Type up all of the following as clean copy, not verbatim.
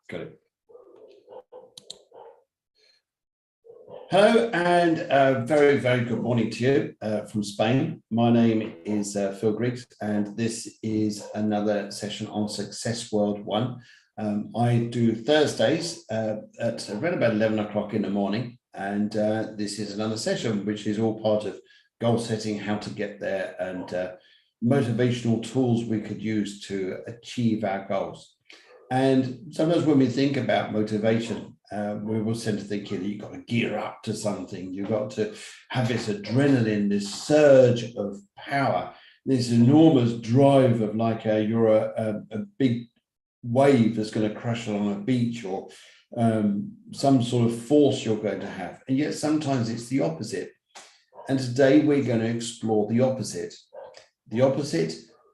Got it. Hello and very, very good morning to you from Spain. My name is Phil Griggs, and this is another session on Success World 1. I do Thursdays at around about 11 o'clock in the morning, and this is another session which is all part of goal setting, how to get there, and motivational tools we could use to achieve our goals. And sometimes when we think about motivation, we will tend to think that you've got to gear up to something. You've got to have this adrenaline, this surge of power, this enormous drive of like you're a big wave that's going to crash along a beach, or some sort of force you're going to have. And yet sometimes it's the opposite. And today we're going to explore the opposite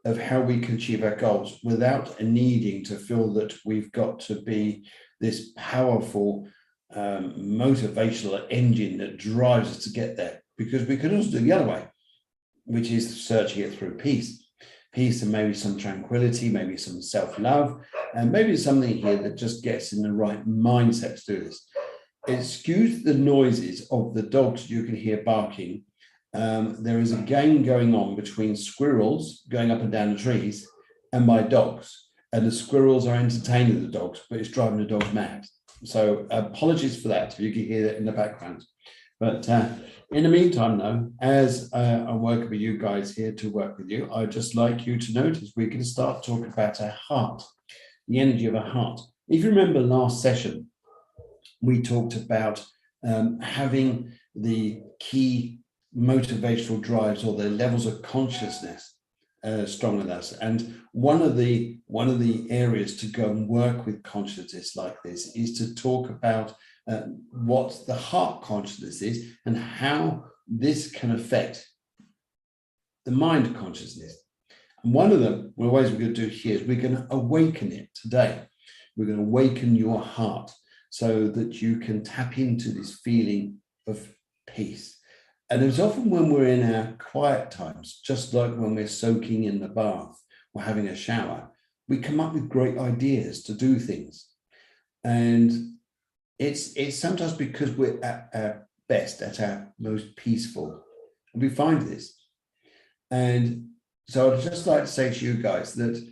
of how we can achieve our goals without needing to feel that we've got to be this powerful motivational engine that drives us to get there, because we can also do the other way, which is searching it through peace and maybe some tranquility, maybe some self-love, and maybe something here that just gets in the right mindset to do this. Excuse the noises of the dogs you can hear barking. There is a game going on between squirrels going up and down the trees and my dogs, and the squirrels are entertaining the dogs, but it's driving the dogs mad. So apologies for that if you can hear that in the background. But in the meantime, though, as I'm working with you guys here to work with you, I'd just like you to notice we can start talking about our heart, the energy of our heart. If you remember last session, we talked about having the key motivational drives, or the levels of consciousness strong in us. And one of the areas to go and work with consciousness like this is to talk about what the heart consciousness is and how this can affect the mind consciousness. And one of the ways we're going to do here is we're going to awaken it today. We're going to awaken your heart so that you can tap into this feeling of peace. And it's often when we're in our quiet times, just like when we're soaking in the bath or having a shower, we come up with great ideas to do things. And it's sometimes because we're at our best, at our most peaceful. And we find this. And so I'd just like to say to you guys that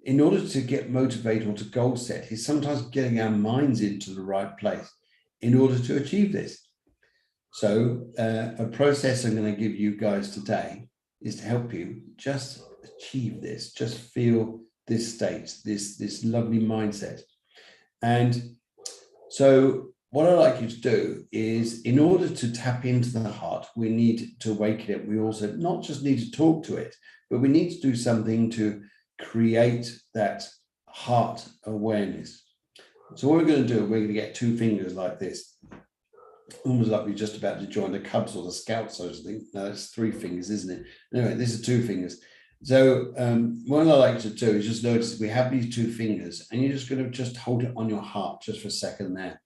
in order to get motivated or to goal set is sometimes getting our minds into the right place in order to achieve this. So a process I'm going to give you guys today is to help you just achieve this, just feel this state, this lovely mindset. And so what I'd like you to do is, in order to tap into the heart, we need to awaken it. We also not just need to talk to it, but we need to do something to create that heart awareness. So what we're going to do, we're going to get two fingers like this, almost like we're just about to join the Cubs or the Scouts, so to think. No, it's three fingers, isn't it? Anyway, this is two fingers. So what I like to do is just notice we have these two fingers, and you're just going to just hold it on your heart just for a second there.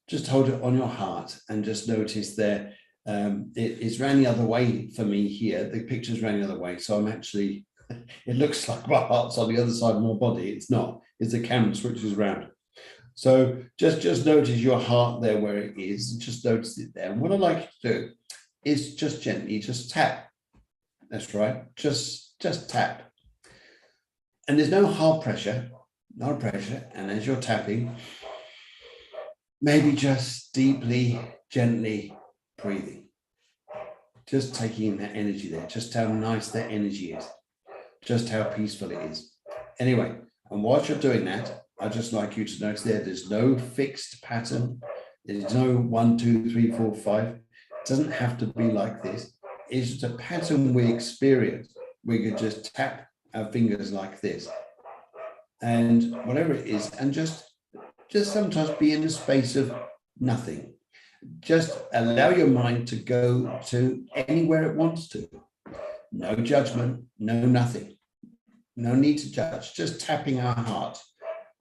Just hold it on your heart and just notice there. It's ran the other way for me here. The picture's ran the other way. So I'm actually, it looks like my heart's on the other side of my body. It's not. It's the camera switches around. So just notice your heart there where it is. Just notice it there. And what I'd like you to do is just gently just tap. That's right. Just tap. And there's no hard pressure, no pressure. And as you're tapping, maybe just deeply, gently breathing. Just taking in that energy there. Just how nice that energy is. Just how peaceful it is. Anyway, and whilst you're doing that, I'd just like you to notice there's no fixed pattern. There's no 1, 2, 3, 4, 5. It doesn't have to be like this. It's just a pattern we experience. We could just tap our fingers like this. And whatever it is, and just sometimes be in a space of nothing. Just allow your mind to go to anywhere it wants to. No judgment, no nothing. No need to judge, just tapping our heart.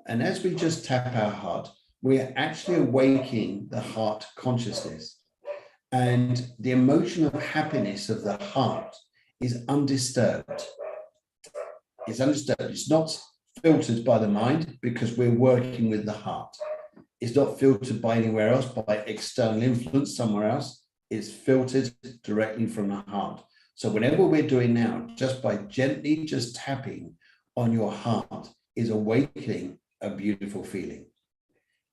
And as we just tap our heart, we're actually awakening the heart consciousness. And the emotion of happiness of the heart is undisturbed. It's undisturbed. It's not filtered by the mind because we're working with the heart. It's not filtered by anywhere else, by external influence somewhere else. It's filtered directly from the heart. So whatever we're doing now, just by gently just tapping on your heart is awakening a beautiful feeling.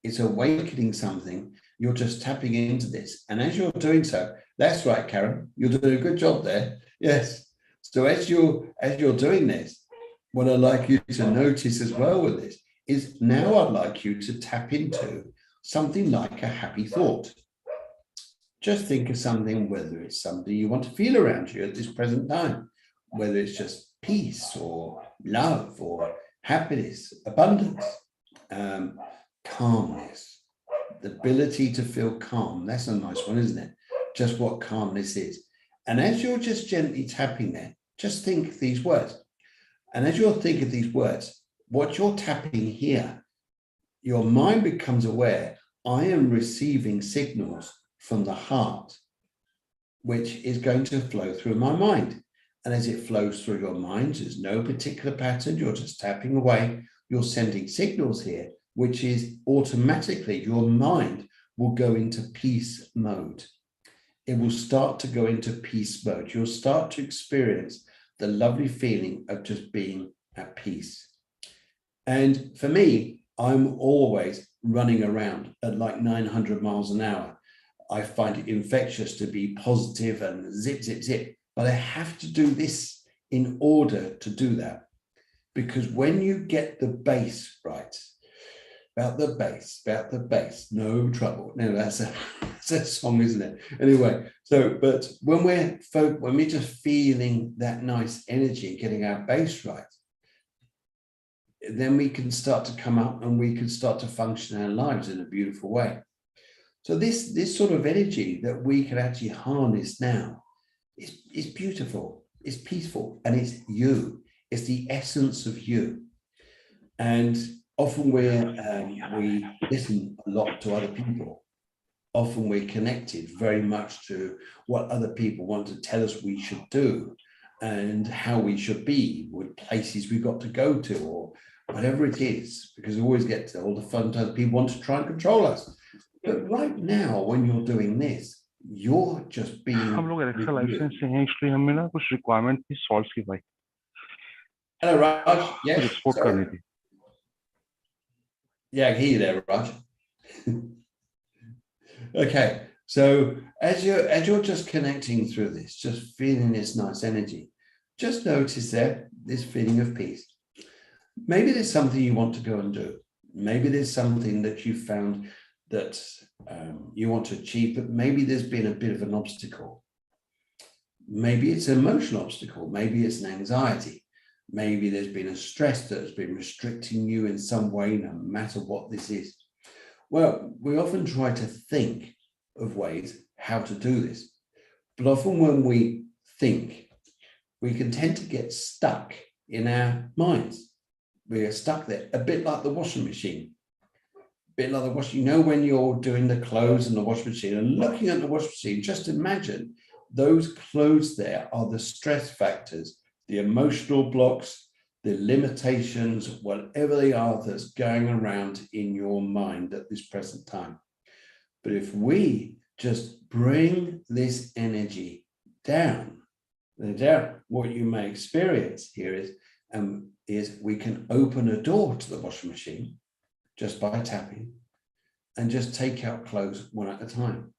It's awakening something. You're just tapping into this. And as you're doing so, that's right, Karen, you're doing a good job there. Yes. So as you're doing this, what I'd like you to notice as well with this is now I'd like you to tap into something like a happy thought. Just think of something, whether it's something you want to feel around you at this present time, whether it's just peace or love or happiness, abundance, calmness, the ability to feel calm. That's a nice one, isn't it? Just what calmness is. And as you're just gently tapping there, just think these words. And as you're thinking of these words, what you're tapping here, your mind becomes aware, I am receiving signals from the heart, which is going to flow through my mind. And as it flows through your mind, there's no particular pattern, you're just tapping away, you're sending signals here, which is automatically your mind will go into peace mode. It will start to go into peace mode. You'll start to experience the lovely feeling of just being at peace. And for me, I'm always running around at like 900 miles an hour. I find it infectious to be positive and zip, zip, zip. But I have to do this in order to do that. Because when you get the bass right, about the bass, no trouble. No, that's a song, isn't it? Anyway, so, but when we're just feeling that nice energy, getting our bass right, then we can start to come up and we can start to function our lives in a beautiful way. So this sort of energy that we can actually harness now is beautiful, it's peaceful, and it's you. It's the essence of you. And often we listen a lot to other people. Often we're connected very much to what other people want to tell us we should do and how we should be, what places we've got to go to, or whatever it is, because we always get to all the fun times people want to try and control us. But right now, when you're doing this, you're just being. हम लोग Alexa licence से हैं, इसलिए हमें ना कुछ requirement थी solve की भाई. Hello, Raj. Yes. रिपोर्ट करनी थी. Yeah, I hear you there, Raj. Okay, so as you're just connecting through this, just feeling this nice energy, just notice there this feeling of peace. Maybe there's something you want to go and do. Maybe there's something that you found that you want to achieve, but maybe there's been a bit of an obstacle. Maybe it's an emotional obstacle. Maybe it's an anxiety. Maybe there's been a stress that has been restricting you in some way, no matter what this is. Well, we often try to think of ways how to do this, but often when we think, we can tend to get stuck in our minds. We are stuck there, a bit like the washing machine. A bit like the washing, you know, when you're doing the clothes in the washing machine and looking at the washing machine, just imagine those clothes there are the stress factors, the emotional blocks, the limitations, whatever they are that's going around in your mind at this present time. But if we just bring this energy down, what you may experience here is we can open a door to the washing machine just by tapping and just take out clothes one at a time.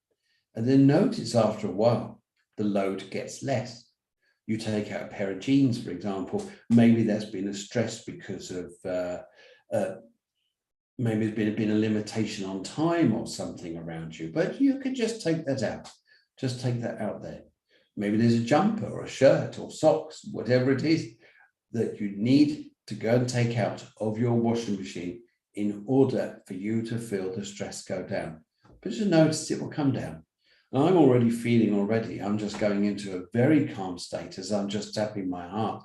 And then notice after a while, the load gets less. You take out a pair of jeans, for example, maybe there's been a stress because of, maybe there's been a limitation on time or something around you, but you could just take that out. Just take that out there. Maybe there's a jumper or a shirt or socks, whatever it is that you need to go and take out of your washing machine in order for you to feel the stress go down. But just notice it will come down. And I'm already feeling I'm just going into a very calm state as I'm just tapping my heart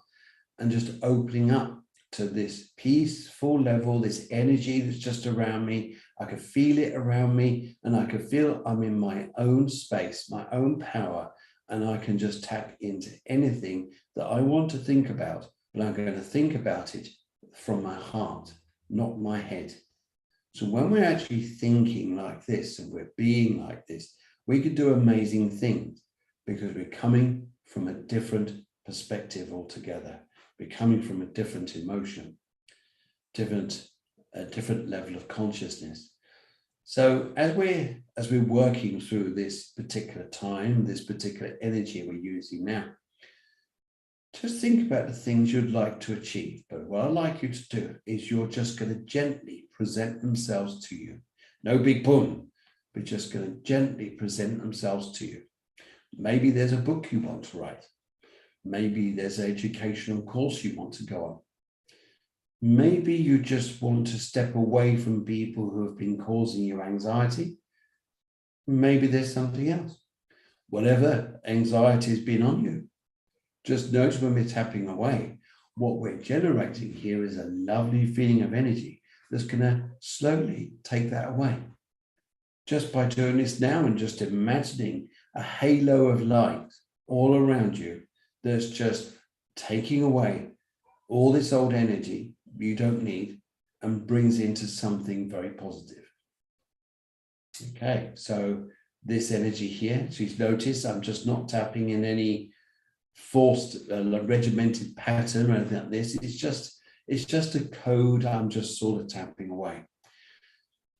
and just opening up to this peaceful level, this energy that's just around me. I can feel it around me and I can feel I'm in my own space, my own power, and I can just tap into anything that I want to think about, but I'm going to think about it from my heart, not my head. So when we're actually thinking like this and we're being like this, we could do amazing things because we're coming from a different perspective altogether. We're coming from a different emotion, a different level of consciousness. So as we're working through this particular time, this particular energy we're using now, just think about the things you'd like to achieve. But what I'd like you to do is you're just going to gently present themselves to you. No big boom, but just going to gently present themselves to you. Maybe there's a book you want to write. Maybe there's an educational course you want to go on. Maybe you just want to step away from people who have been causing you anxiety. Maybe there's something else. Whatever anxiety has been on you, just notice when we're tapping away, what we're generating here is a lovely feeling of energy that's going to slowly take that away. Just by doing this now and just imagining a halo of light all around you that's just taking away all this old energy you don't need and brings into something very positive. Okay, so this energy here, she's noticed I'm just not tapping in any forced regimented pattern or anything like this. It's just a code I'm just sort of tapping away.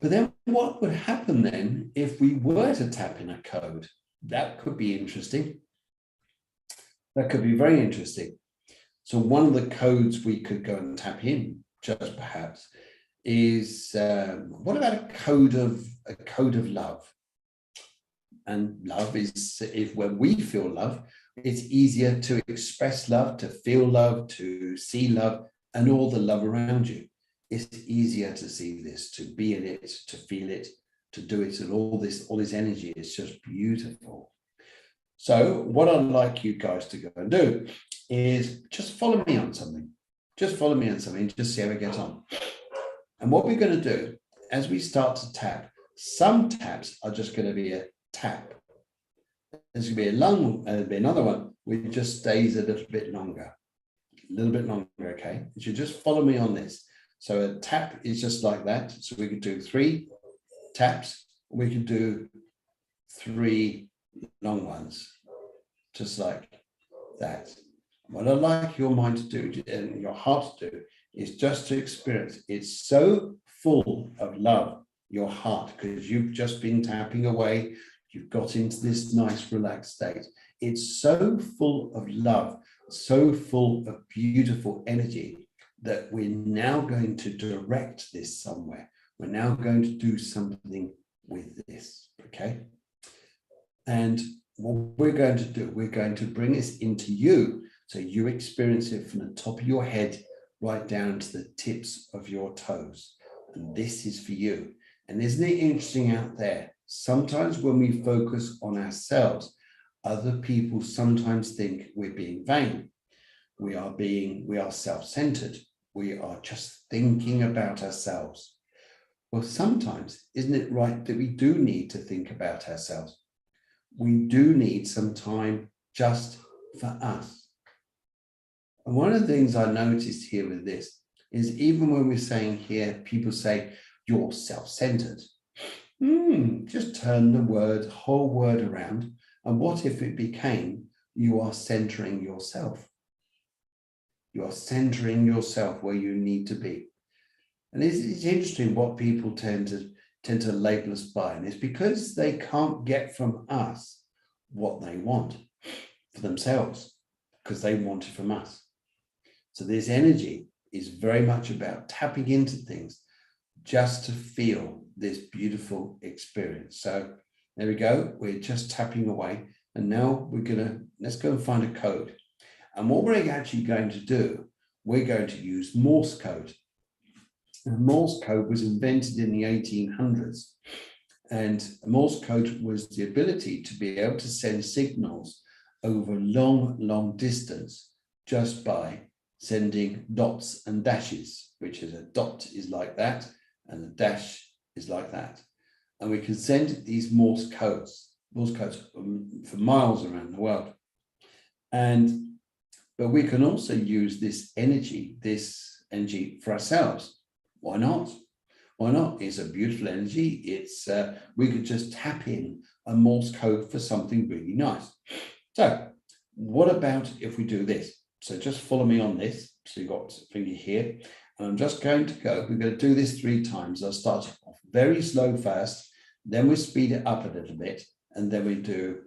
But then what would happen then if we were to tap in a code? That could be interesting. That could be very interesting. So one of the codes we could go and tap in, just perhaps, is what about a code of love? And love is, if when we feel love, it's easier to express love, to feel love, to see love, and all the love around you. It's easier to see this, to be in it, to feel it, to do it, and all this energy is just beautiful. So what I'd like you guys to go and do is just follow me on something. Just follow me on something, just see how we get on. And what we're going to do, as we start to tap, some taps are just going to be a tap. There's going to be a long, there'll be another one which just stays a little bit longer, okay? You should just follow me on this. So a tap is just like that. So we could do 3 taps. We could do 3 long ones, just like that. What I'd like your mind to do and your heart to do is just to experience. It's so full of love, your heart, because you've just been tapping away. You've got into this nice relaxed state. It's so full of love, so full of beautiful energy that we're now going to direct this somewhere. We're now going to do something with this, okay? And what we're going to do, we're going to bring this into you so you experience it from the top of your head right down to the tips of your toes. And this is for you. And isn't it interesting out there? Sometimes when we focus on ourselves, other people sometimes think we're being vain. We are self-centered. We are just thinking about ourselves. Well, sometimes, isn't it right that we do need to think about ourselves? We do need some time just for us. And one of the things I noticed here with this is even when we're saying here, people say, you're self-centered. Just turn the whole word around. And what if it became, you are centering yourself? You are centering yourself where you need to be. And it's interesting what people tend to label us by. And it's because they can't get from us what they want for themselves, because they want it from us. So this energy is very much about tapping into things just to feel this beautiful experience. So there we go. We're just tapping away. And now let's go and find a code. And what we're actually going to do, we're going to use Morse code. And Morse code was invented in the 1800s. And Morse code was the ability to be able to send signals over long distance just by sending dots and dashes, which is a dot is like that, and a dash is like that. And we can send these Morse codes for miles around the world. But we can also use this energy, this energy for ourselves. Why not? Why not? It's a beautiful energy. It's we could just tap in a Morse code for something really nice. So what about if we do this? So just follow me on this. So you've got a finger here. And I'm just going to go. We're going to do this 3 times. I'll start off very slow first. Then we speed it up a little bit. And then we do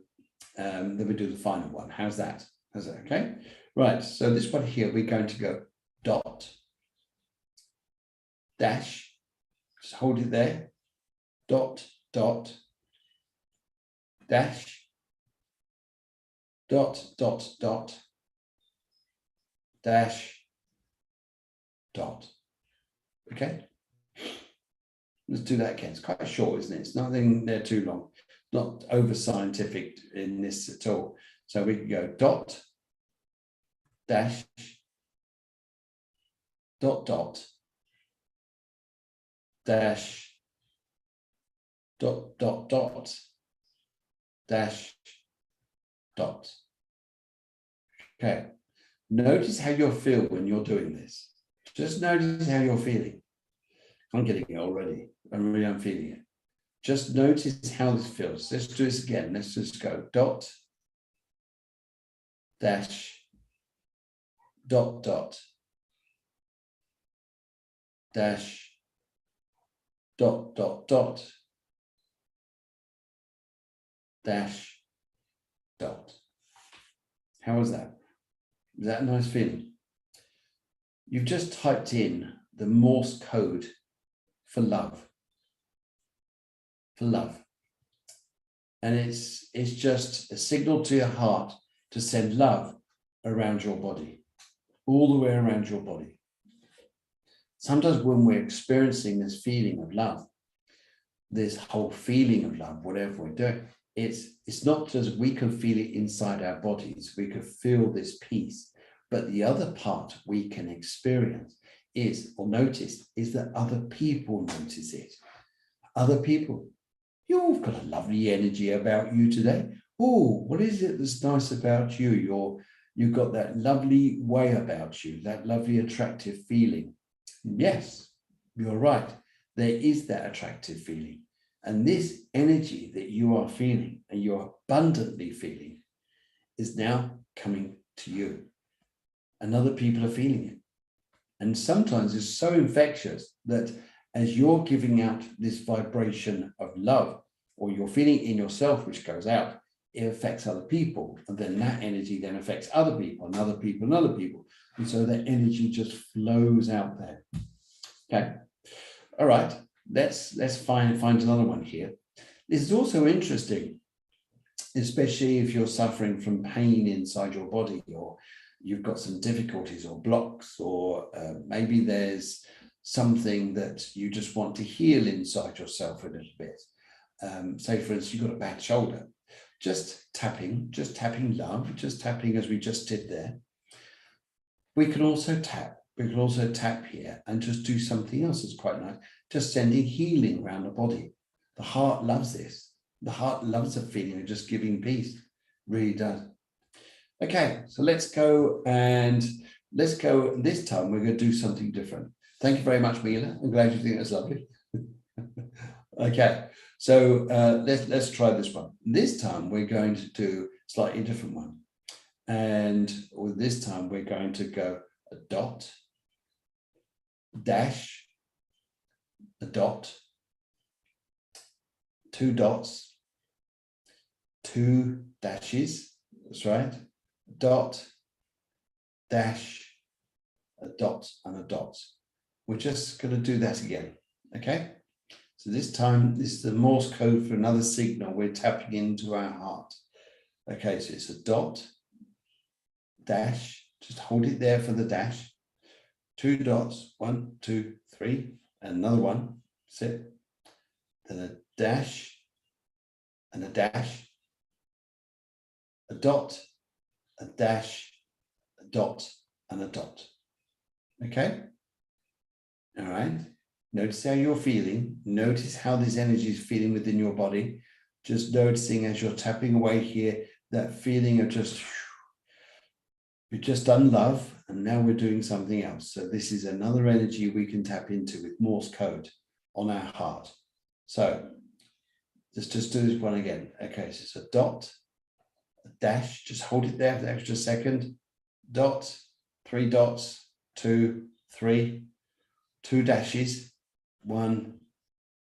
the final one. How's that? How's that? Okay. Right. So this one here, we're going to go dot, dash. Just hold it there. Dot, dot, dash, dot, dot, dot, dash, dot. Okay. Let's do that again. It's quite short, isn't it? It's nothing there too long. Not over scientific in this at all. So we can go dot, dash, dot, dot, dash, dot, dot, dot, dash, dot. Okay. Notice how you'll feel when you're doing this. Just notice how you're feeling. I'm getting it already. I'm feeling it. Just notice how this feels. Let's do this again. Let's just go dot, dash, dot, dot, dash, dot, dot, dot, dash, dot. How was that? Is that a nice feeling? You've just typed in the Morse code for love. For love. And it's just a signal to your heart to send love around your body, all the way around your body. Sometimes when we're experiencing this feeling of love, this whole feeling of love, whatever we're doing, it's not just we can feel it inside our bodies, we can feel this peace, but the other part we can experience is, or notice, is that other people notice it. Other people, you've got a lovely energy about you today. Oh, what is it that's nice about you? You've got that lovely way about you, that lovely attractive feeling. Yes, you're right. There is that attractive feeling. And this energy that you are feeling and you're abundantly feeling is now coming to you. And other people are feeling it. And sometimes it's so infectious that as you're giving out this vibration of love, or you're feeling in yourself, which goes out, it affects other people. And then that energy then affects other people and other people and other people. And so that energy just flows out there. Okay. All right. Let's find another one here. This is also interesting, especially if you're suffering from pain inside your body, or you've got some difficulties or blocks, or maybe there's something that you just want to heal inside yourself a little bit. Say, for instance, you've got a bad shoulder. Just tapping love, just tapping as we just did there. We can also tap here and just do something else that's quite nice. Just sending healing around the body. The heart loves this. The heart loves the feeling of just giving peace. Really does. Okay, so let's go. This time we're going to do something different. Thank you very much, Mila. I'm glad you think that's lovely. Okay, so let's try this one. This time we're going to do a slightly different one. And with this time we're going to go a dot, dash, a dot, 2 dots, 2 dashes, that's right, dot, dash, a dot, and a dot. We're just going to do that again, okay? So this time, this is the Morse code for another signal. We're tapping into our heart. Okay, so it's a dot, dash, just hold it there for the dash, 2 dots, 1, 2, 3, and another one, that's it. Then a dash, and a dash, a dot, a dash, a dot, and a dot. Okay? All right. Notice how you're feeling. Notice how this energy is feeling within your body. Just noticing as you're tapping away here, that feeling of just We've just done love, and now we're doing something else. So this is another energy we can tap into with Morse code on our heart. So let's just do this one again. Okay, so it's a dot, a dash, just hold it there for the extra second. Dot, 3 dots, 2, 3, 2 dashes, 1,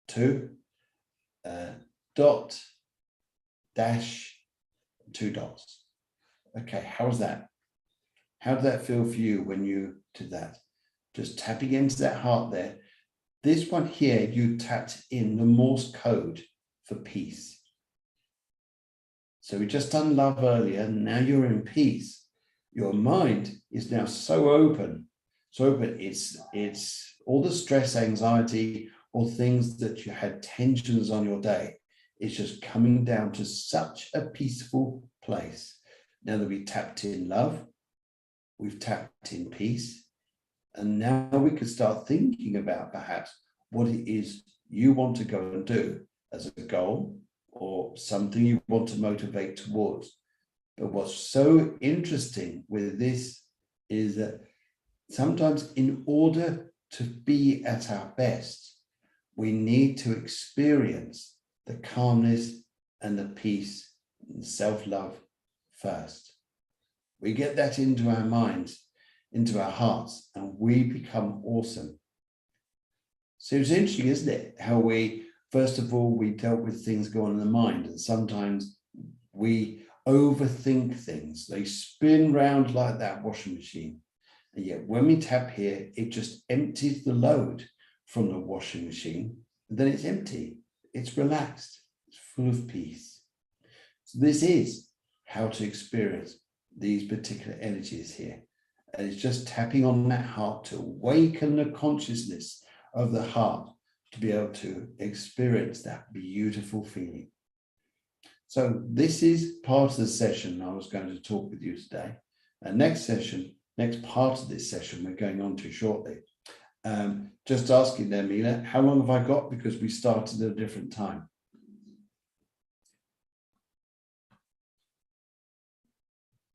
2, dot, dash, 2 dots. Okay, how's that? How did that feel for you when you did that? Just tapping into that heart there. This one here, you tapped in the Morse code for peace. So we just done love earlier, and now you're in peace. Your mind is now so open. So open, it's all the stress, anxiety, or things that you had tensions on your day. It's just coming down to such a peaceful place. Now that we tapped in love, we've tapped in peace, and now we can start thinking about perhaps what it is you want to go and do as a goal or something you want to motivate towards. But what's so interesting with this is that sometimes in order to be at our best, we need to experience the calmness and the peace and self-love first. We get that into our minds, into our hearts, and we become awesome. So it's interesting, isn't it? How we, first of all, we dealt with things going on in the mind, and sometimes we overthink things. They spin round like that washing machine. And yet when we tap here, it just empties the load from the washing machine. And then it's empty. It's relaxed. It's full of peace. So this is how to experience these particular energies here. And it's just tapping on that heart to awaken the consciousness of the heart to be able to experience that beautiful feeling. So this is part of the session I was going to talk with you today. And next part of this session we're going on to shortly. Just asking there, Mila, how long have I got? Because we started at a different time.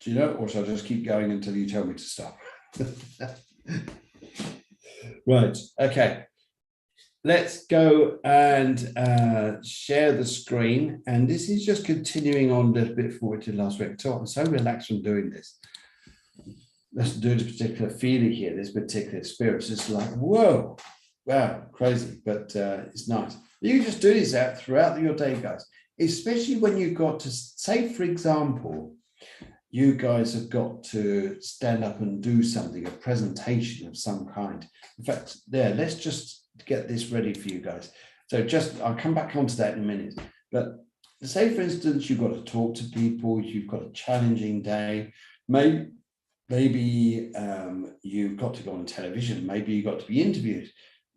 Do you know, or shall I just keep going until you tell me to stop? Right, okay. Let's go and share the screen. And this is just continuing on a little bit from what we did last week. So I'm so relaxed from doing this. Let's do this particular feeling here, this particular experience. It's like, whoa, wow, crazy, but it's nice. You can just do this out throughout your day, guys, especially when you've got to, say, for example, you guys have got to stand up and do something, a presentation of some kind. In fact, there, let's just get this ready for you guys. So I'll come back onto that in a minute. But say, for instance, you've got to talk to people, you've got a challenging day, maybe you've got to go on television, maybe you've got to be interviewed,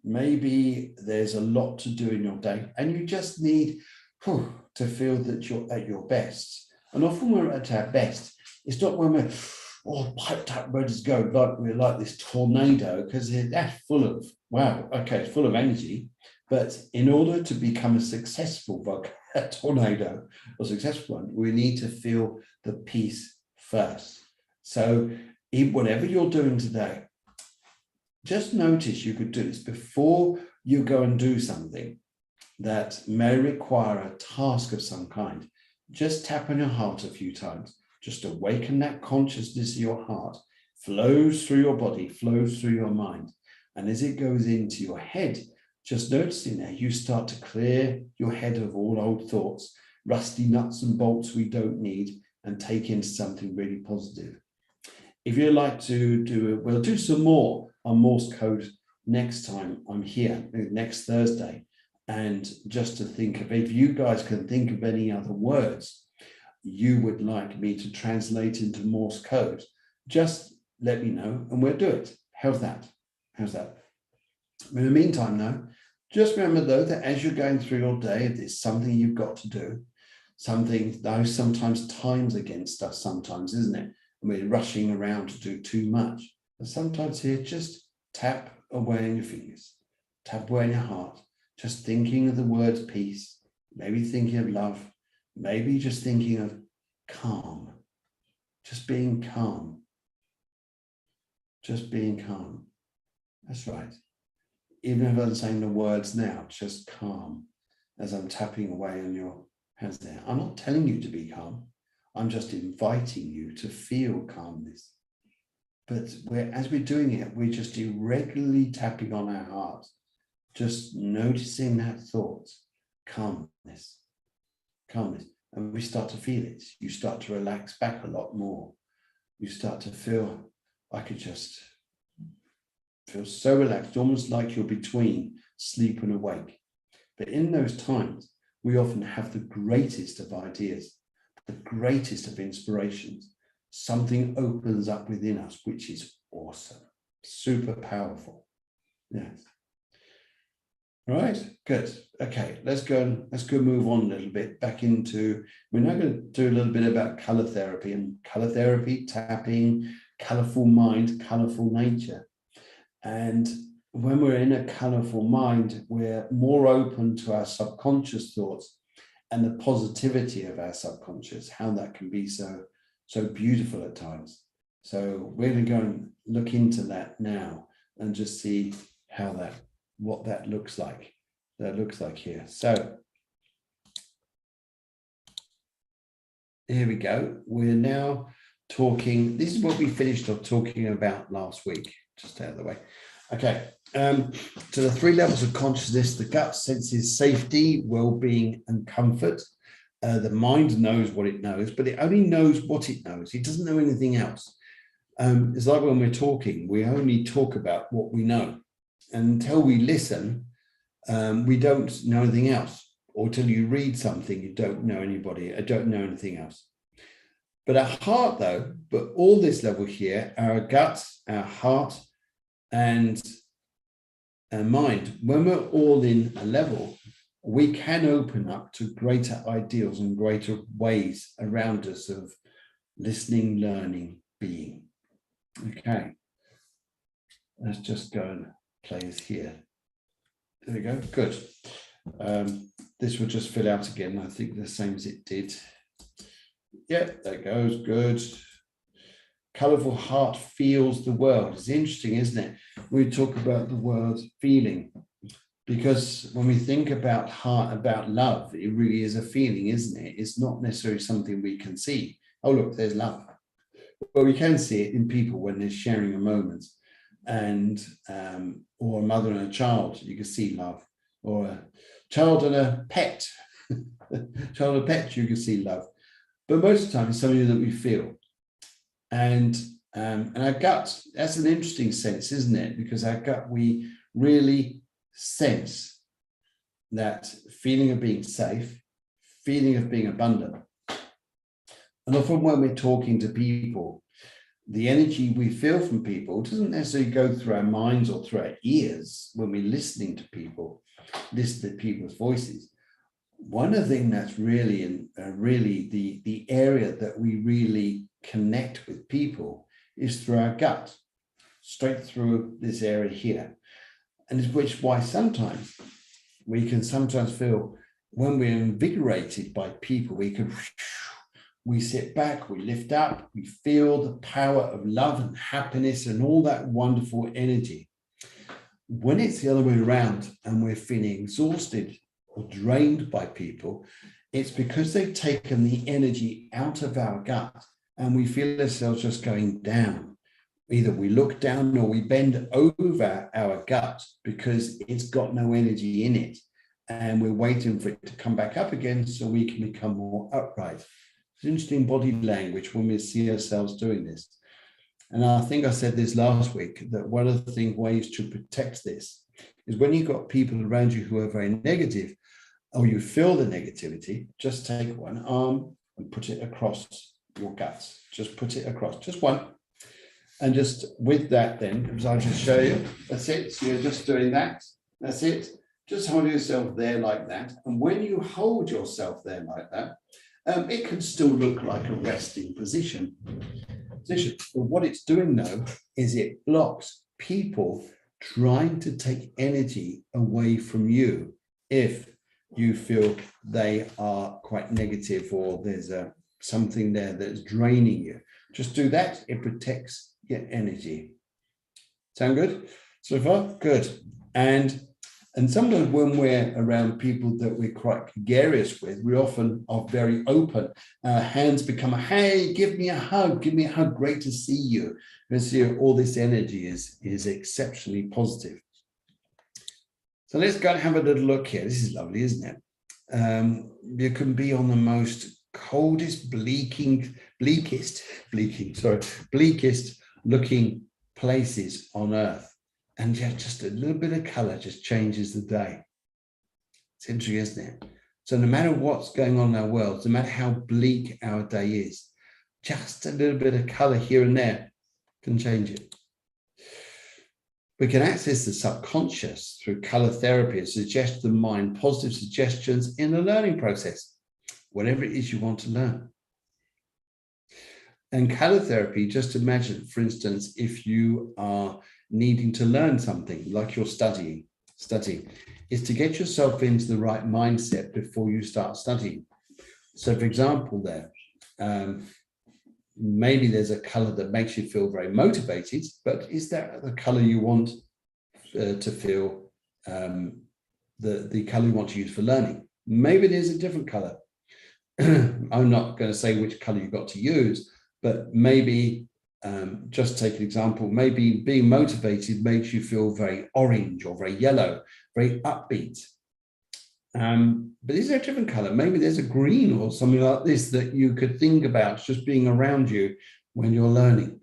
maybe there's a lot to do in your day, and you just need to feel that you're at your best. And often we're at our best. It's not when we're all piped up, ready to go, like we're like this tornado, because that's full of, wow, okay, it's full of energy. But in order to become a successful tornado, or successful one, we need to feel the peace first. So whatever you're doing today, just notice you could do this before you go and do something that may require a task of some kind. Just tap on your heart a few times. Just awaken that consciousness of your heart, flows through your body, flows through your mind. And as it goes into your head, just noticing that you start to clear your head of all old thoughts, rusty nuts and bolts we don't need, and take into something really positive. If you'd like to do it, we'll do some more on Morse code next time I'm here, next Thursday. And just to think of, if you guys can think of any other words you would like me to translate into Morse code, just let me know and we'll do it. How's that? How's that? In the meantime, though, just remember, though, that as you're going through your day, if there's something you've got to do, something, though, sometimes time's against us, sometimes, isn't it? And we're rushing around to do too much. But sometimes here, just tap away on your fingers, tap away on your heart, just thinking of the words peace, maybe thinking of love, maybe just thinking of calm, just being calm. Just being calm. That's right. Even if I'm saying the words now, just calm as I'm tapping away on your hands there. I'm not telling you to be calm. I'm just inviting you to feel calmness. But as we're doing it, we're just irregularly tapping on our heart, just noticing that thought, calmness, calmness. And we start to feel it. You start to relax back a lot more. You start to feel, I could just feel so relaxed, almost like you're between sleep and awake. But in those times, we often have the greatest of ideas, the greatest of inspirations. Something opens up within us, which is awesome, super powerful. Yes. All right, good. Okay, let's go move on a little bit back into, we're now going to do a little bit about color therapy and color therapy, tapping, colorful mind, colorful nature. And when we're in a colorful mind, we're more open to our subconscious thoughts and the positivity of our subconscious, how that can be so beautiful at times. So we're going to go and look into that now and just see what that looks like. That looks like here. So here we go. We're now talking, this is what we finished off talking about last week, just out of the way. Okay, to the 3 levels of consciousness: the gut senses safety, well-being, and comfort. The mind knows what it knows, but it only knows what it knows. It doesn't know anything else. It's like when we're talking, we only talk about what we know. And until we listen, we don't know anything else. Or till you read something, you don't know anybody, I don't know anything else. But our heart, though, but all this level here, our gut, our heart, and our mind, when we're all in a level, we can open up to greater ideals and greater ways around us of listening, learning, being. Okay, let's just go and play this here. There we go, good. This will just fill out again, I think the same as it did. Yeah, there it goes, good. Colourful heart feels the world. It's interesting, isn't it? We talk about the word feeling, because when we think about heart, about love, it really is a feeling, isn't it? It's not necessarily something we can see. Oh, look, there's love. Well, we can see it in people when they're sharing a moment, and or a mother and a child, you can see love, or a child and a pet, child and a pet, you can see love. But most of the time, it's something that we feel. And our gut, that's an interesting sense, isn't it? Because our gut, we really sense that feeling of being safe, feeling of being abundant. And often when we're talking to people, the energy we feel from people doesn't necessarily go through our minds or through our ears when we're listening to people, listen to people's voices. One of the things that's really, the area that we really connect with people is through our gut, straight through this area here. And which why sometimes we can feel when we're invigorated by people, we sit back, we lift up, we feel the power of love and happiness and all that wonderful energy. When it's the other way around and we're feeling exhausted or drained by people, it's because they've taken the energy out of our gut and we feel ourselves just going down. Either we look down or we bend over our gut because it's got no energy in it. And we're waiting for it to come back up again so we can become more upright. It's interesting body language when we see ourselves doing this. And I think I said this last week, that one of the ways to protect this is when you've got people around you who are very negative, or you feel the negativity, just take one arm and put it across your guts. Just put it across, just one. And just with that then, as I'll just show you, that's it. So you're just doing that, that's it. Just hold yourself there like that. And when you hold yourself there like that, it can still look like a resting position. But what it's doing though, is it blocks people trying to take energy away from you if you feel they are quite negative or there's something there that's draining you. Just do that, it protects your energy. Sound good so far? Good. And sometimes when we're around people that we're quite gregarious with, we often are very open. Hands become a, hey, give me a hug, great to see you. And see all this energy is exceptionally positive. So let's go and have a little look here. This is lovely, isn't it? You can be on the most coldest, bleakest looking places on earth. And yet just a little bit of color just changes the day. It's interesting, isn't it? So no matter what's going on in our world, no matter how bleak our day is, just a little bit of color here and there can change it. We can access the subconscious through color therapy and suggest to the mind positive suggestions in the learning process, whatever it is you want to learn. And color therapy, just imagine, for instance, if you are needing to learn something like you're studying, is to get yourself into the right mindset before you start studying. So for example, maybe there's a color that makes you feel very motivated, but is that the color you want to feel, the color you want to use for learning? Maybe there's a different color. I'm not going to say which color you've got to use, but maybe, just take an example, maybe being motivated makes you feel very orange or very yellow, very upbeat. But is there a different color? Maybe there's a green or something like this that you could think about just being around you when you're learning.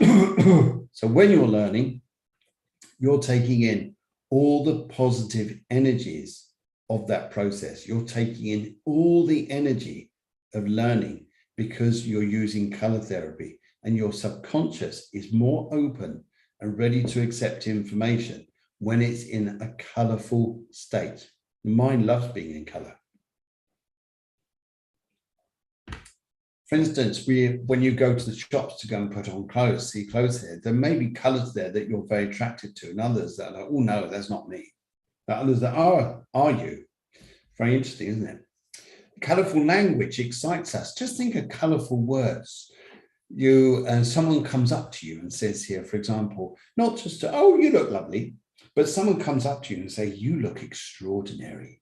So when you're learning, you're taking in all the positive energies of that process. You're taking in all the energy of learning because you're using color therapy, and your subconscious is more open and ready to accept information when it's in a colorful state. The mind loves being in color. For instance, when you go to the shops to go and put on clothes, see clothes there, there may be colors there that you're very attracted to, and others that are like, oh no, that's not me. But others that are you. Very interesting, isn't it? Colorful language excites us. Just think of colorful words. Someone comes up to you and says here, for example, not just, oh, you look lovely, but someone comes up to you and say, you look extraordinary.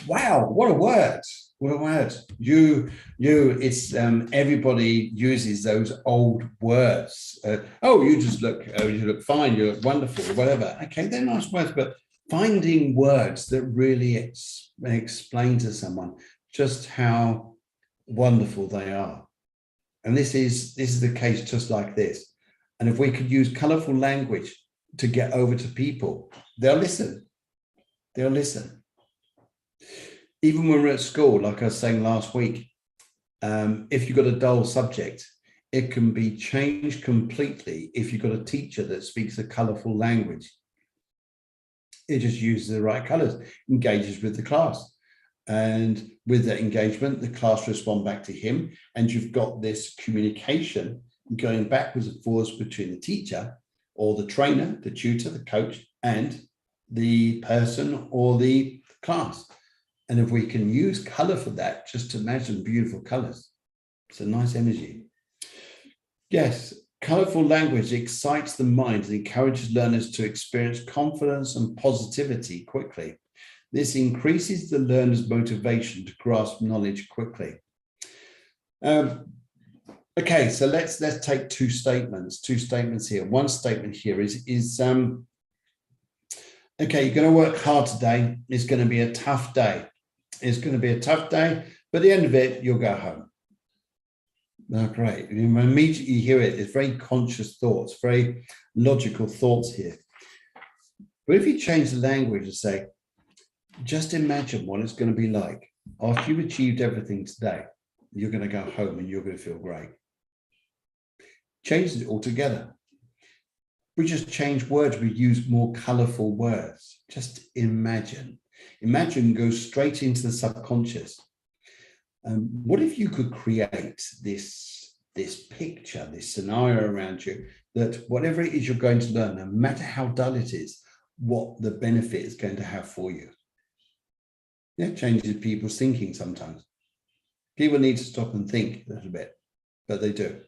Wow, what a word. What a word. It's everybody uses those old words. Oh, you look fine, you look wonderful, or whatever. Okay, they're nice words, but finding words that really explain to someone just how wonderful they are. And this is the case just like this. And if we could use colorful language to get over to people, they'll listen. They'll listen. Even when we're at school, like I was saying last week, if you've got a dull subject, it can be changed completely if you've got a teacher that speaks a colorful language. It just uses the right colors, engages with the class. And with that engagement, the class respond back to him. And you've got this communication going backwards and forwards between the teacher or the trainer, the tutor, the coach, and the person or the class. And if we can use color for that, just imagine beautiful colors. It's a nice energy. Yes, colorful language excites the mind and encourages learners to experience confidence and positivity quickly. This increases the learner's motivation to grasp knowledge quickly. Okay, so let's take two statements here. One statement here is okay, you're going to work hard today. It's going to be a tough day. It's going to be a tough day, but at the end of it, you'll go home. Oh, great. You immediately hear it. It's very conscious thoughts, very logical thoughts here. But if you change the language and say, just imagine what it's going to be like after you've achieved everything today, you're going to go home and you're going to feel great. Changes it altogether. We just change words. We use more colorful words. Just imagine. Imagine goes straight into the subconscious. What if you could create this picture, this scenario around you, that whatever it is you're going to learn, no matter how dull it is, what the benefit is going to have for you? Yeah, changes people's thinking sometimes. People need to stop and think a little bit, but they do.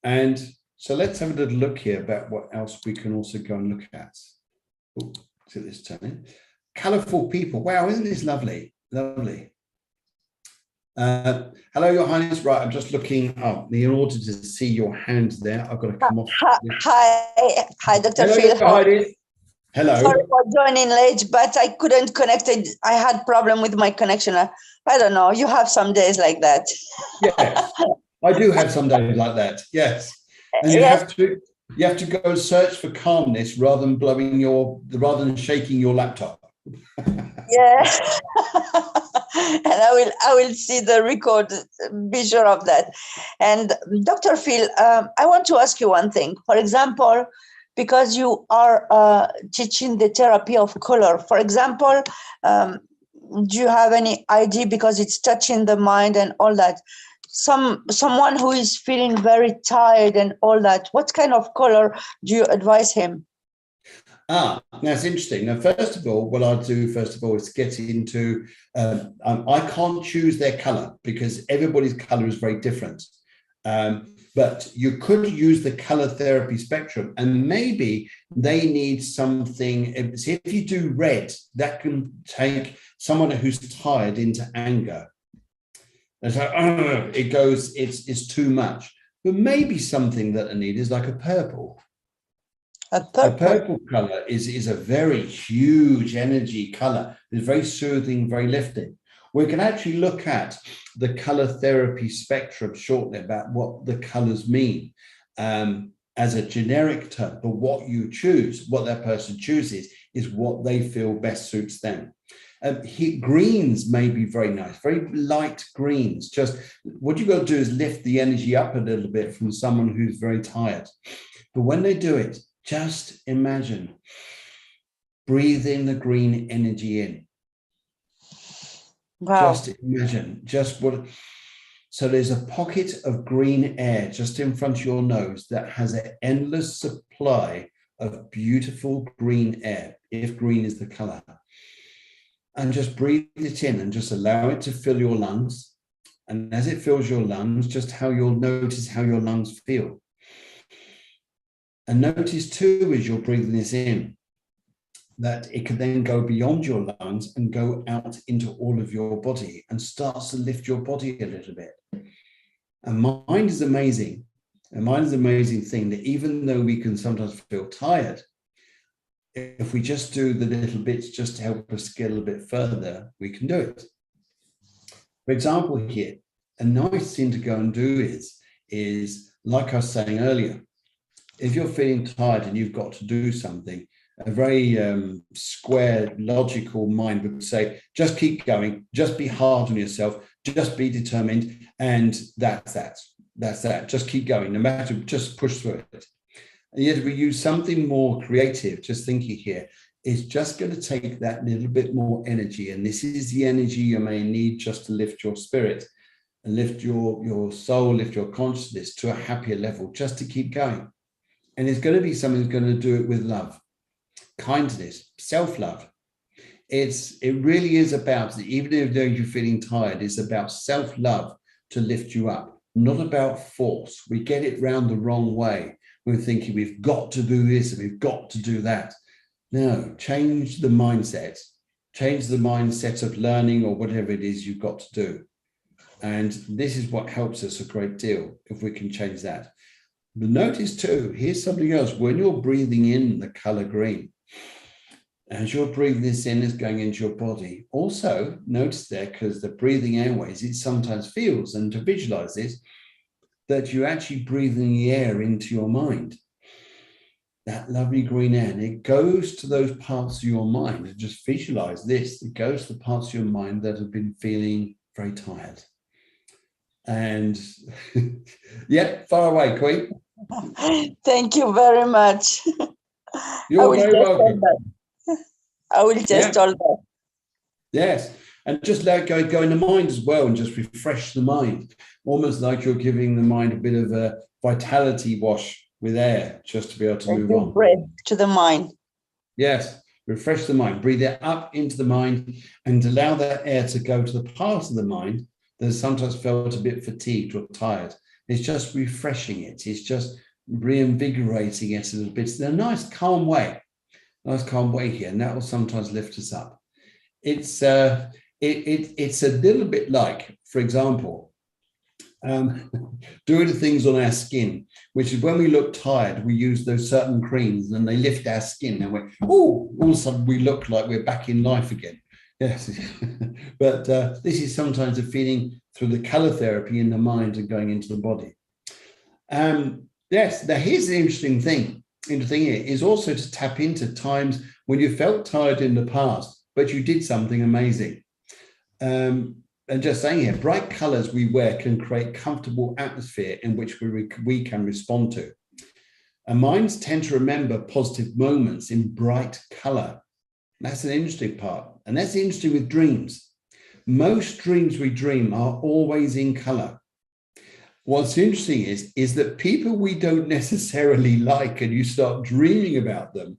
And So let's have a little look here about what else we can also go and look at. Oh, see this turning. Colourful people. Wow, isn't this lovely? Lovely. Hello, Your Highness. Right, I'm just looking up. In order to see your hand there, I've got to come off. Hi, Dr. Hello, Phil. Your Highness. Hello. Sorry for joining late, but I couldn't connect it. I had problem with my connection. I don't know. You have some days like that. Yes, I do have some days like that. Yes, and you Yes. have to go and search for calmness rather than shaking your laptop. Yeah. And I will see the record, be sure of that. And Dr. Phil, I want to ask you one thing. For example, because you are teaching the therapy of color, for example, do you have any idea, because it's touching the mind and all that, someone who is feeling very tired and all that, what kind of color do you advise him? That's interesting. Now, first of all, what I'll do is get into, I can't choose their color because everybody's color is very different. But you could use the color therapy spectrum, and maybe they need something. If you do red, that can take someone who's tired into anger. And so it's too much. But maybe something that they need is like a purple. A purple color is a very huge energy color. It's very soothing, very lifting. We can actually look at the color therapy spectrum shortly about what the colors mean as a generic term, but what you choose, what that person chooses, is what they feel best suits them. Greens may be very nice, very light greens. Just what you've got to do is lift the energy up a little bit from someone who's very tired. But when they do it, just imagine breathing the green energy in. Wow. Just imagine so there's a pocket of green air just in front of your nose that has an endless supply of beautiful green air, if green is the color. And just breathe it in and just allow it to fill your lungs. And as it fills your lungs, just how you'll notice how your lungs feel. And notice too, as you're breathing this in, that it can then go beyond your lungs and go out into all of your body and starts to lift your body a little bit. And mind is amazing. And mind is an amazing thing that even though we can sometimes feel tired, if we just do the little bits just to help us get a little bit further, we can do it. For example, here, a nice thing to go and do is like I was saying earlier, if you're feeling tired and you've got to do something, a very square, logical mind would say, just keep going, just be hard on yourself, just be determined, and that's that. Just keep going, no matter, just push through it. And yet if we use something more creative, just thinking here, it's just going to take that little bit more energy. And this is the energy you may need just to lift your spirit and lift your soul, lift your consciousness to a happier level, just to keep going. And it's going to be someone who's going to do it with love, kindness, self-love. It really is about, even though you're feeling tired, it's about self-love to lift you up, not about force. We get it round the wrong way. We're thinking we've got to do this and we've got to do that. No, change the mindset. Change the mindset of learning or whatever it is you've got to do. And this is what helps us a great deal if we can change that. But notice too, here's something else. When you're breathing in the color green, as you're breathing this in, it's going into your body. Also, notice there, because the breathing airways, it sometimes feels, and to visualize this, that you're actually breathing the air into your mind. That lovely green air, and it goes to those parts of your mind. And just visualize this. It goes to the parts of your mind that have been feeling very tired. And yeah, far away, Queen. Thank you very much. You're very welcome. I will just all that. Yes, and just let it go in the mind as well, and just refresh the mind, almost like you're giving the mind a bit of a vitality wash with air, just to be able to move on. Breath to the mind. Yes, refresh the mind, breathe it up into the mind, and allow that air to go to the parts of the mind that sometimes felt a bit fatigued or tired. It's just refreshing it. It's just reinvigorating it a little bit in a nice calm way here, and that will sometimes lift us up. It's it's a little bit like, for example, doing the things on our skin, which is when we look tired, we use those certain creams and they lift our skin and we're, oh, all of a sudden we look like we're back in life again. Yes, but this is sometimes a feeling through the color therapy in the mind and going into the body. Yes, now here's the interesting thing. The thing here is also to tap into times when you felt tired in the past, but you did something amazing. And just saying here, bright colors we wear can create comfortable atmosphere in which we can respond to. Our minds tend to remember positive moments in bright color. That's an interesting part. And that's interesting with dreams. Most dreams we dream are always in color. What's interesting is that people we don't necessarily like, and you start dreaming about them,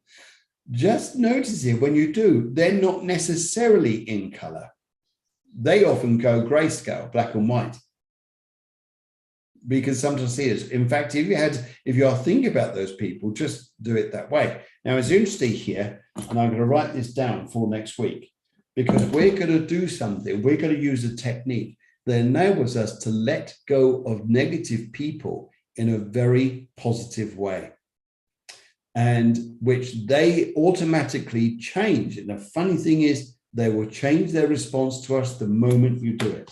just notice it when you do, they're not necessarily in color. They often go grayscale, black and white. Because sometimes see it. In fact, if you are thinking about those people, just do it that way. Now it's interesting here, and I'm going to write this down for next week, because we're going to do something, we're going to use a technique that enables us to let go of negative people in a very positive way, and which they automatically change. And the funny thing is, they will change their response to us the moment you do it.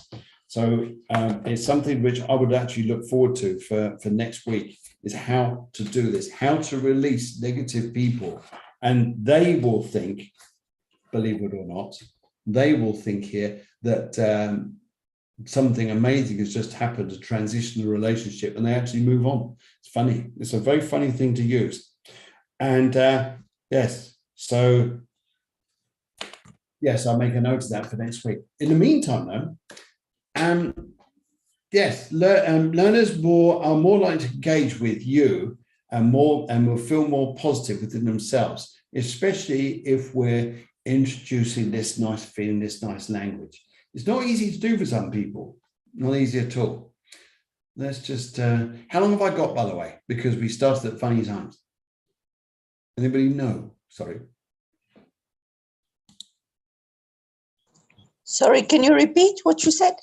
So it's something which I would actually look forward to for next week, is how to do this, how to release negative people. And they will think, believe it or not, they will think here that something amazing has just happened to transition the relationship, and they actually move on. It's funny. It's a very funny thing to use. And yes, so yes, I'll make a note of that for next week. In the meantime, though, yes, learners are more likely to engage with you and will feel more positive within themselves, especially if we're introducing this nice feeling, this nice language. It's not easy to do for some people, not easy at all. Let's just, how long have I got, by the way? Because we started at funny times. Anybody know? Sorry. Sorry, can you repeat what you said?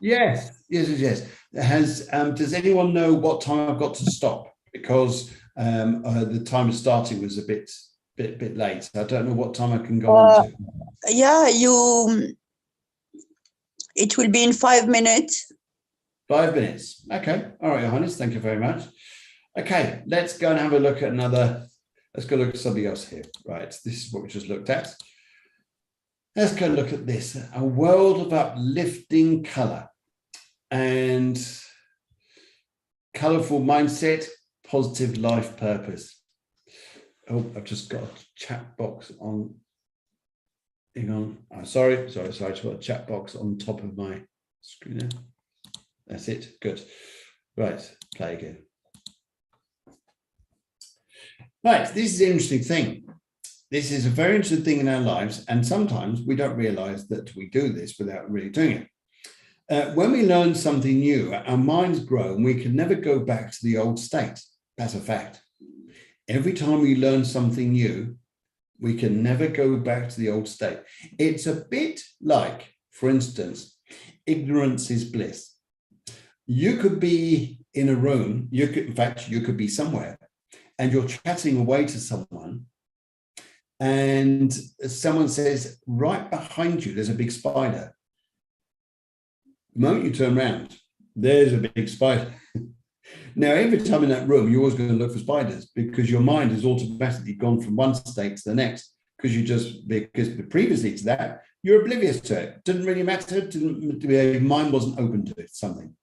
Yes. Does anyone know what time I've got to stop? Because the time of starting was a bit late. I don't know what time I can go on to. Yeah, it will be in 5 minutes. 5 minutes. Okay. All right, Johannes, thank you very much. Okay, let's go and have a look at let's go look at something else here. Right, this is what we just looked at. Let's go look at this, a world of uplifting color and colorful mindset, positive life purpose. Oh, I've just got a chat box on. Hang on. Oh, sorry. I've got a chat box on top of my screen there. That's it. Good. Right. Play again. Right. This is an interesting thing. This is a very interesting thing in our lives, and sometimes we don't realize that we do this without really doing it. When we learn something new, our minds grow and we can never go back to the old state. That's a fact. Every time we learn something new, we can never go back to the old state. It's a bit like, for instance, ignorance is bliss. You could be in a room, you could be somewhere, and you're chatting away to someone, and someone says, right behind you, there's a big spider. The moment you turn around, there's a big spider. Now, every time in that room, you're always going to look for spiders because your mind has automatically gone from one state to the next because previously to that, you're oblivious to it. Didn't really matter. Your mind wasn't open to it, something.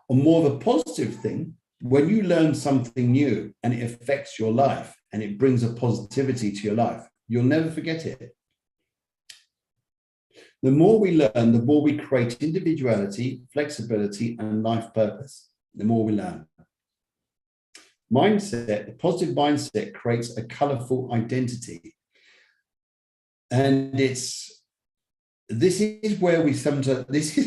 Or more of a positive thing, when you learn something new and it affects your life and it brings a positivity to your life, you'll never forget it. The more we learn, the more we create individuality, flexibility, and life purpose. The more we learn. Mindset, a positive mindset creates a colorful identity. And this is where we sometimes, this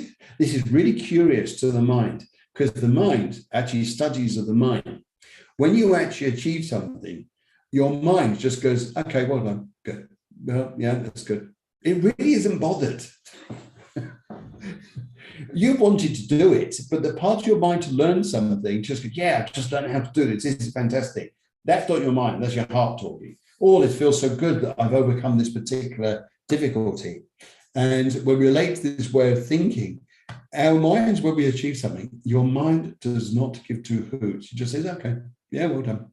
is really curious to the mind, because the mind actually studies of the mind. When you actually achieve something, your mind just goes, okay, well done, good. Well, yeah, that's good. It really isn't bothered. You wanted to do it, but the part of your mind to learn something just go, yeah, I just don't know how to do this. This is fantastic. That's not your mind, that's your heart talking. Oh, it feels so good that I've overcome this particular difficulty. And when we relate to this way of thinking, our minds, when we achieve something, your mind does not give two hoots. It just says, okay, yeah, well done.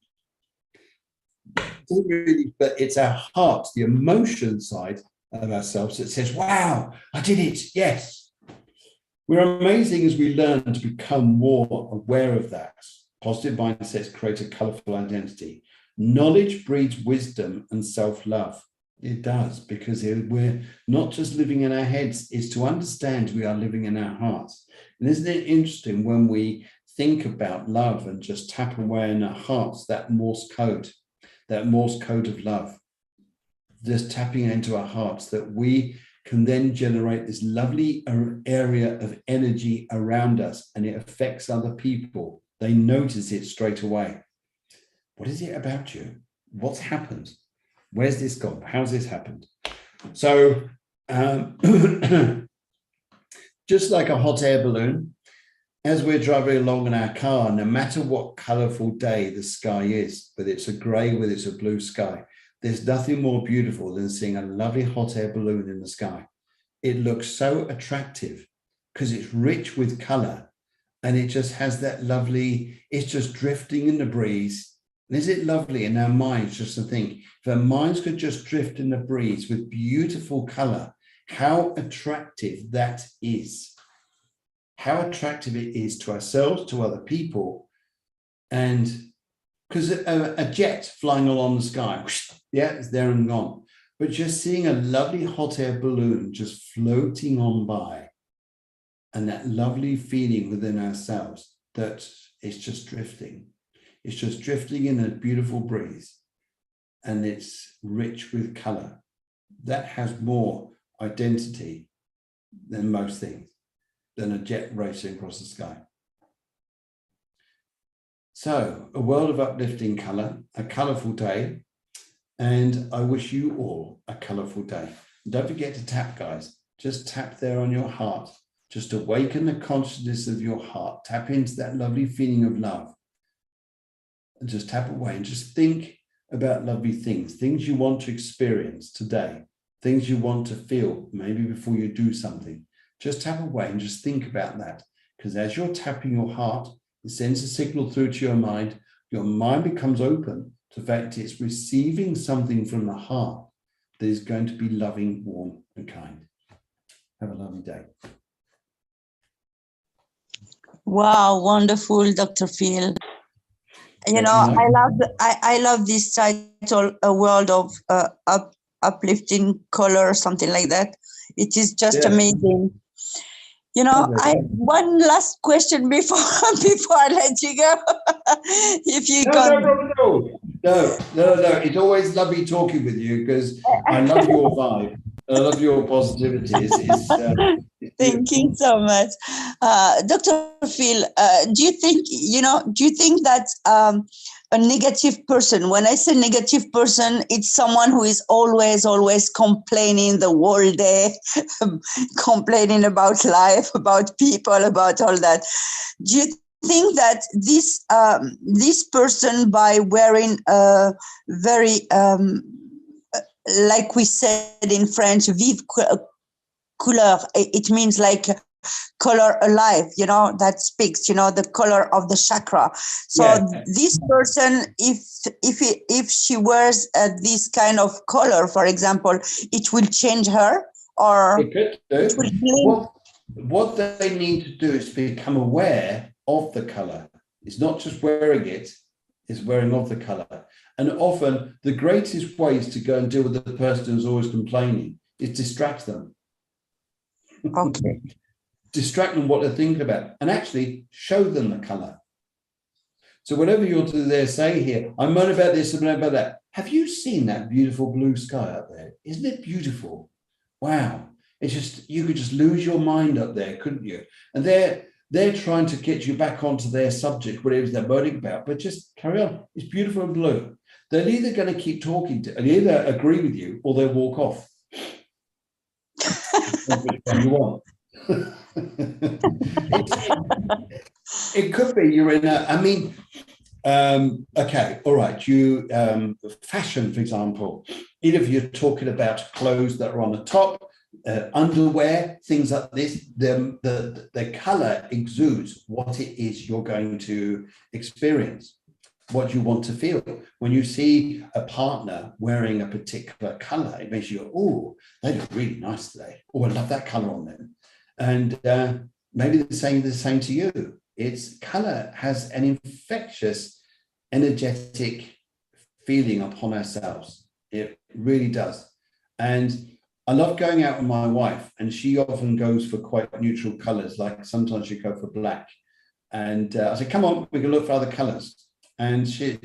Really, but it's our heart, the emotion side of ourselves that says, wow, I did it, yes. We're amazing as we learn to become more aware of that. Positive mindsets create a colorful identity. Knowledge breeds wisdom and self-love. It does, because we're not just living in our heads, it's to understand we are living in our hearts. And isn't it interesting when we think about love and just tap away in our hearts, that Morse code of love, just tapping into our hearts, that we can then generate this lovely area of energy around us, and it affects other people. They notice it straight away. What is it about you? What's happened? Where's this gone? How's this happened? So just like a hot air balloon, as we're driving along in our car, no matter what colorful day the sky is, whether it's a gray, whether it's a blue sky, there's nothing more beautiful than seeing a lovely hot air balloon in the sky. It looks so attractive because it's rich with color, and it just has that lovely, it's just drifting in the breeze. And is it lovely in our minds just to think, if our minds could just drift in the breeze with beautiful color, how attractive that is. How attractive it is to ourselves, to other people. And because a jet flying along the sky, yeah, it's there and gone. But just seeing a lovely hot air balloon just floating on by, and that lovely feeling within ourselves that it's just drifting. It's just drifting in a beautiful breeze, and it's rich with color. That has more identity than most things, than a jet racing across the sky. So, a world of uplifting color, a colorful day, and I wish you all a colorful day. Don't forget to tap, guys. Just tap there on your heart. Just awaken the consciousness of your heart. Tap into that lovely feeling of love. And just tap away and just think about lovely things you want to experience today, things you want to feel, maybe before you do something. Just tap away and just think about that. Because as you're tapping your heart, it sends a signal through to your mind becomes open to the fact it's receiving something from the heart that is going to be loving, warm, and kind. Have a lovely day. Wow, wonderful, Dr. Phil. You know, I love this title, A World of Uplifting Color, something like that. It is just amazing. You know, one last question before I let you go. If you no problem at all. No. It's always lovely talking with you because I love your vibe. I love your positivity. Thank you so much, Dr. Phil. Do you think that a negative person? When I say negative person, it's someone who is always complaining the whole day, complaining about life, about people, about all that. Do you think that this person, by wearing a very like we said in French, vive couleur, it means like color alive, that speaks, the color of the chakra. So this person, if she wears this kind of color, for example, it will change her, or it could do. What they need to do is become aware of the color. It's not just wearing it, it's wearing of the color. And often the greatest ways to go and deal with the person who's always complaining is distract them. Okay. Distract them what they're thinking about and actually show them the color. So whatever you're there say here, I'm moaning about this, I'm moaning about that. Have you seen that beautiful blue sky up there? Isn't it beautiful? Wow. It's just, you could just lose your mind up there, couldn't you? And there, they're trying to get you back onto their subject, whatever they're moaning about, but just carry on. It's beautiful and blue. They're either going to keep talking to, and either agree with you or they'll walk off. Which one you want. It could be you're in a, I mean, okay, all right, you, fashion, for example, either if you're talking about clothes that are on the top, underwear, things like this, the color exudes what it is you're going to experience, what you want to feel. When you see a partner wearing a particular color, it makes you go, oh, they look really nice today. Oh, I love that color on them. And maybe they're saying the same to you. It's color has an infectious, energetic feeling upon ourselves. It really does. And I love going out with my wife, and she often goes for quite neutral colors. Like sometimes she go for black. And I said, come on, we can look for other colors. And she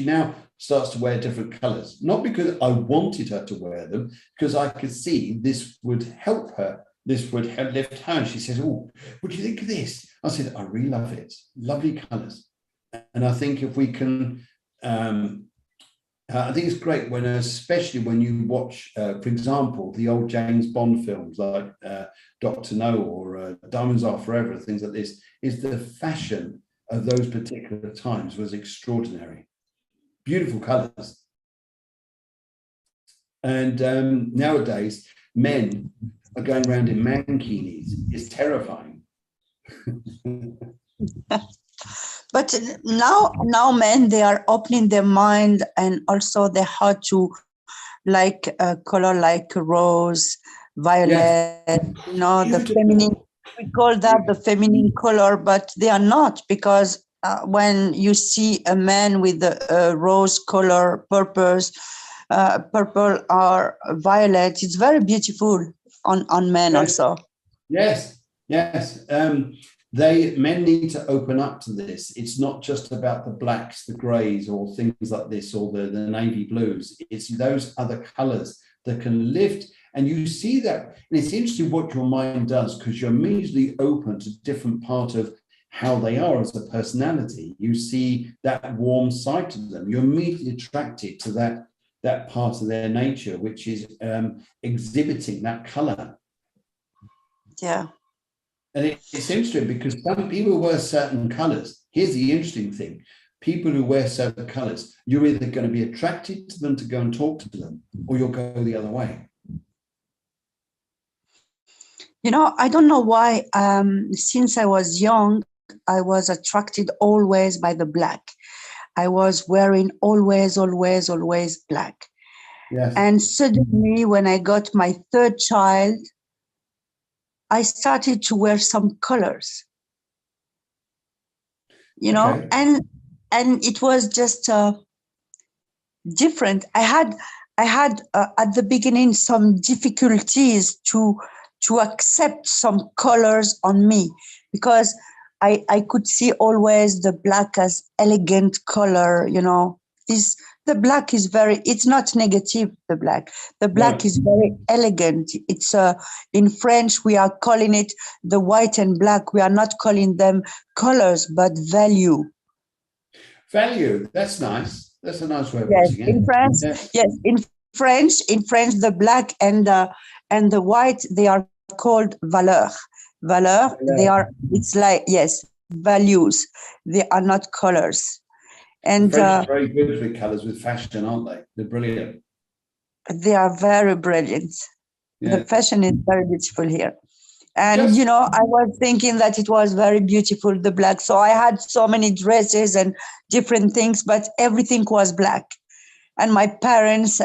now starts to wear different colors, not because I wanted her to wear them, because I could see this would help her. This would lift her. And she says, oh, what do you think of this? I said, I really love it. Lovely colors. And I think if we can, I think it's great when, especially when you watch, for example, the old James Bond films like Dr. No or Diamonds Are Forever, things like this, is the fashion of those particular times was extraordinary. Beautiful colors. And nowadays, men are going around in mankinis. It's terrifying. But now men, they are opening their mind, and also their heart to like a color like rose, violet, yes. The feminine. We call that the feminine color, but they are not, because when you see a man with a rose color, purple or violet, it's very beautiful on men also. Yes. Men need to open up to this. It's not just about the blacks, the grays, or things like this, or the navy blues. It's those other colors that can lift. And you see that, and it's interesting what your mind does, because you're immediately open to different part of how they are as a personality. You see that warm side to them. You're immediately attracted to that part of their nature, which is exhibiting that color. Yeah. And it's interesting because some people wear certain colors. Here's the interesting thing. People who wear certain colors, you're either going to be attracted to them to go and talk to them, or you'll go the other way. I don't know why. Since I was young, I was attracted always by the black. I was wearing always black. Yes. And suddenly, when I got my third child, I started to wear some colors, Okay. and it was just different. I had at the beginning some difficulties to accept some colors on me, because I could see always the black as elegant color, the black is it's not negative, the black is very elegant. It's in French, we are calling it the white and black. We are not calling them colors, but value. Value, that's nice. That's a nice way of yes, putting it. In France, yes, in French, the black and the white, they are called valeur. Valeur, they are, it's like, yes, values. They are not colors. And the French are very good with colors, with fashion, aren't they? They're brilliant. They are very brilliant. Yeah. The fashion is very beautiful here. And, I was thinking that it was very beautiful, the black. So I had so many dresses and different things, but everything was black. And my parents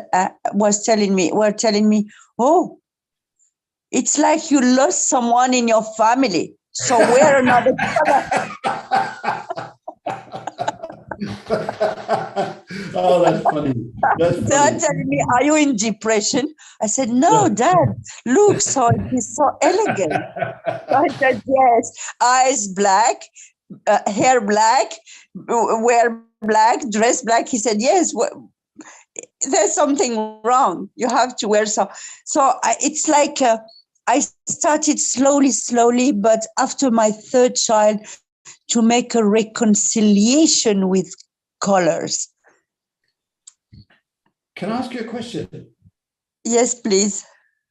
were telling me, oh, it's like you lost someone in your family. So wear another color. Oh, that's funny. They're telling me, are you in depression? I said, no, Dad, look, so he's so elegant. So I said, yes, eyes black, hair black, wear black, dress black. He said, yes, there's something wrong. You have to wear so it's like I started slowly, but after my third child, to make a reconciliation with colors. Can I ask you a question? Yes, please.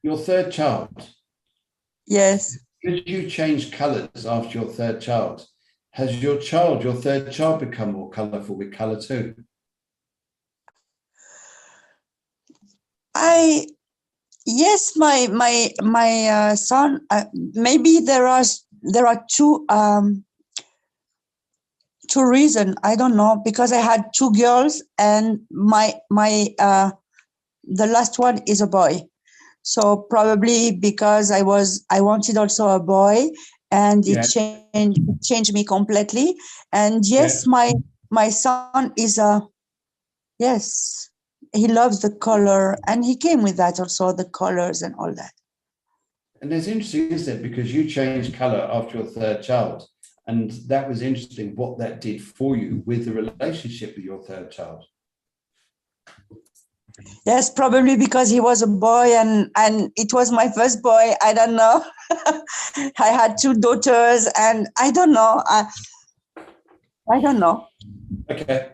Your third child, Yes. did you change colors after your third child? Has your third child, become more colorful with color too? Yes, my son. Maybe there are two reasons. I don't know, because I had two girls, and the last one is a boy. So probably because I wanted also a boy, and it changed me completely. And yes, my son is yes, he loves the color, and he came with that also, the colors and all that. And it's interesting, isn't it? Because you changed color after your third child. And that was interesting what that did for you with the relationship with your third child. Yes, probably because he was a boy, and it was my first boy. I don't know. I had two daughters, and I don't know. I don't know. Okay.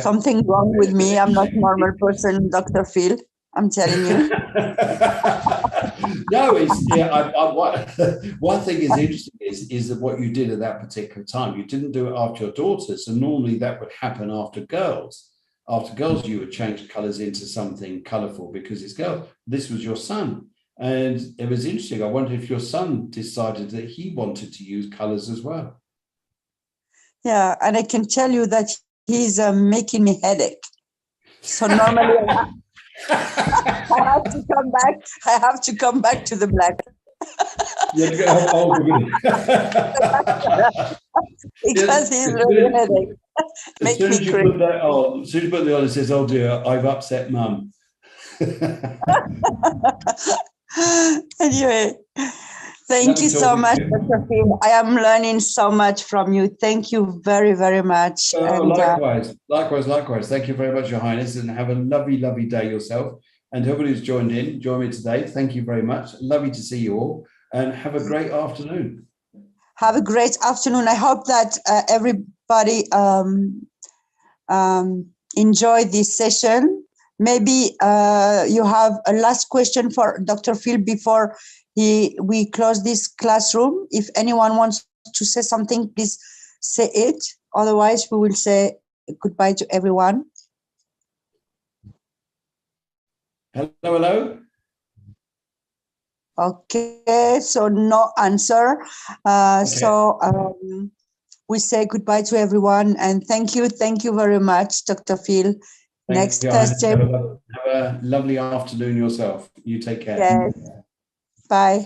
Something wrong with me. I'm not a normal person, Dr. Phil. I'm telling you. No, one thing is interesting is that what you did at that particular time, you didn't do it after your daughters. So normally that would happen after girls. After girls, you would change colors into something colorful because it's girl. This was your son. And it was interesting. I wonder if your son decided that he wanted to use colors as well. Yeah, and I can tell you that he's making me headache. So normally I have to come back. I have to come back to the black. Because he's really headache. As soon as you put that on, as soon as you put the on, it says, "Oh dear, I've upset mum." Anyway, thank you so much, Dr. Phil. I am learning so much from you. Thank you very, very much. Likewise. Thank you very much, Your Highness, and have a lovely, lovely day yourself. And everybody who's joined me today, thank you very much. Lovely to see you all, and have a great afternoon. Have a great afternoon. I hope that everybody enjoyed this session. Maybe you have a last question for Dr. Phil before we close this classroom. If anyone wants to say something, please say it. Otherwise, we will say goodbye to everyone. Hello. Okay, so no answer. Okay. So we say goodbye to everyone, and thank you very much, Dr. Phil. Next Thursday. Have a lovely afternoon yourself. You take care. Yes. Bye.